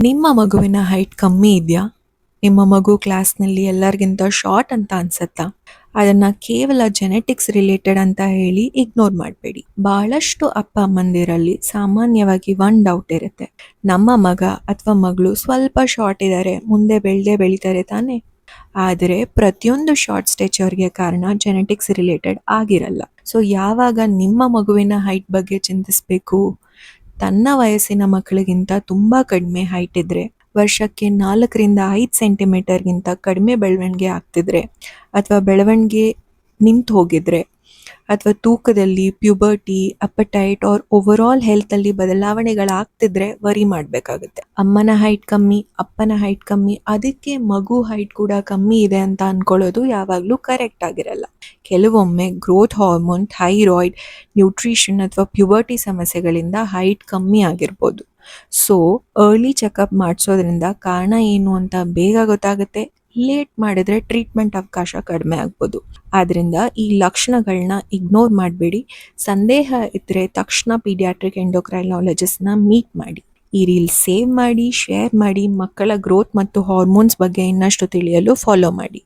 ನಿಮ್ಮ ಮಗುವಿನ ಹೈಟ್ ಕಮ್ಮಿ ಇದೆಯಾ? ನಿಮ್ಮ ಮಗು ಕ್ಲಾಸ್ನಲ್ಲಿ ಎಲ್ಲರಿಗಿಂತ ಶಾರ್ಟ್ ಅಂತ ಅನ್ಸತ್ತಾ? ಅದನ್ನ ಕೇವಲ ಜೆನೆಟಿಕ್ಸ್ ರಿಲೇಟೆಡ್ ಅಂತ ಹೇಳಿ ಇಗ್ನೋರ್ ಮಾಡಬೇಡಿ. ಬಹಳಷ್ಟು ಅಪ್ಪ ಅಮ್ಮಂದಿರಲ್ಲಿ ಸಾಮಾನ್ಯವಾಗಿ ಒಂದು ಡೌಟ್ ಇರುತ್ತೆ. ನಮ್ಮ ಮಗ ಅಥವಾ ಮಗಳು ಸ್ವಲ್ಪ ಶಾರ್ಟ್ ಇದ್ದಾರೆ, ಮುಂದೆ ಬೆಳೆದೇ ಬೆಳಿತಾರೆ ತಾನೆ? ಆದರೆ ಪ್ರತಿಯೊಂದು ಶಾರ್ಟ್ ಸ್ಟೇಚರ್ಗೆ ಕಾರಣ ಜೆನೆಟಿಕ್ಸ್ ರಿಲೇಟೆಡ್ ಆಗಿರಲ್ಲ. ಸೊ ಯಾವಾಗ ನಿಮ್ಮ ಮಗುವಿನ ಹೈಟ್ ಬಗ್ಗೆ ಚಿಂತಿಸಬೇಕು? ತನ್ನ ವಯಸ್ಸಿನ ಮಕ್ಕಳಿಗಿಂತ ತುಂಬ ಕಡಿಮೆ ಹೈಟ್ ಇದ್ದರೆ, ವರ್ಷಕ್ಕೆ 4 ರಿಂದ 5 ಸೆಂಟಿಮೀಟರ್ಗಿಂತ ಕಡಿಮೆ ಬೆಳವಣಿಗೆ ಆಗ್ತಿದ್ರೆ, ಅಥವಾ ಬೆಳವಣಿಗೆ ನಿಂತು ಹೋಗಿದ್ರೆ, ಅಥವಾ ತೂಕದಲ್ಲಿ ಪ್ಯೂಬರ್ಟಿ, ಅಪಟೈಟ್ ಆರ್ ಓವರಾಲ್ ಹೆಲ್ತಲ್ಲಿ ಬದಲಾವಣೆಗಳಾಗ್ತಿದ್ರೆ ವರಿ ಮಾಡಬೇಕಾಗುತ್ತೆ. ಅಮ್ಮನ ಹೈಟ್ ಕಮ್ಮಿ, ಅಪ್ಪನ ಹೈಟ್ ಕಮ್ಮಿ, ಅದಕ್ಕೆ ಮಗು ಹೈಟ್ ಕೂಡ ಕಮ್ಮಿ ಇದೆ ಅಂತ ಅಂದ್ಕೊಳ್ಳೋದು ಯಾವಾಗಲೂ ಕರೆಕ್ಟ್ ಆಗಿರಲ್ಲ. ಕೆಲವೊಮ್ಮೆ ಗ್ರೋತ್ ಹಾರ್ಮೋನ್, ಥೈರಾಯ್ಡ್, ನ್ಯೂಟ್ರಿಷನ್ ಅಥವಾ ಪ್ಯೂಬರ್ಟಿ ಸಮಸ್ಯೆಗಳಿಂದ ಹೈಟ್ ಕಮ್ಮಿ ಆಗಿರ್ಬೋದು. ಸೊ ಅರ್ಲಿ ಚೆಕಪ್ ಮಾಡಿಸೋದ್ರಿಂದ ಕಾರಣ ಏನು ಅಂತ ಬೇಗ ಗೊತ್ತಾಗುತ್ತೆ. ಲೇಟ್ ಮಾಡಿದ್ರೆ ಟ್ರೀಟ್ಮೆಂಟ್ ಅವಕಾಶ ಕಡಿಮೆ ಆಗ್ಬೋದು. ಆದ್ದರಿಂದ ಈ ಲಕ್ಷಣಗಳನ್ನ ಇಗ್ನೋರ್ ಮಾಡಬೇಡಿ. ಸಂದೇಹ ಇದ್ದರೆ ತಕ್ಷಣ ಪೀಡಿಯಾಟ್ರಿಕ್ ಎಂಡೋಕ್ರೈನಾಲಜಿಸ್ಟ್ನ ಮೀಟ್ ಮಾಡಿ. ಈ ರೀಲ್ ಸೇವ್ ಮಾಡಿ, ಶೇರ್ ಮಾಡಿ. ಮಕ್ಕಳ ಗ್ರೋತ್ ಮತ್ತು ಹಾರ್ಮೋನ್ಸ್ ಬಗ್ಗೆ ಇನ್ನಷ್ಟು ತಿಳಿಯಲು ಫಾಲೋ ಮಾಡಿ.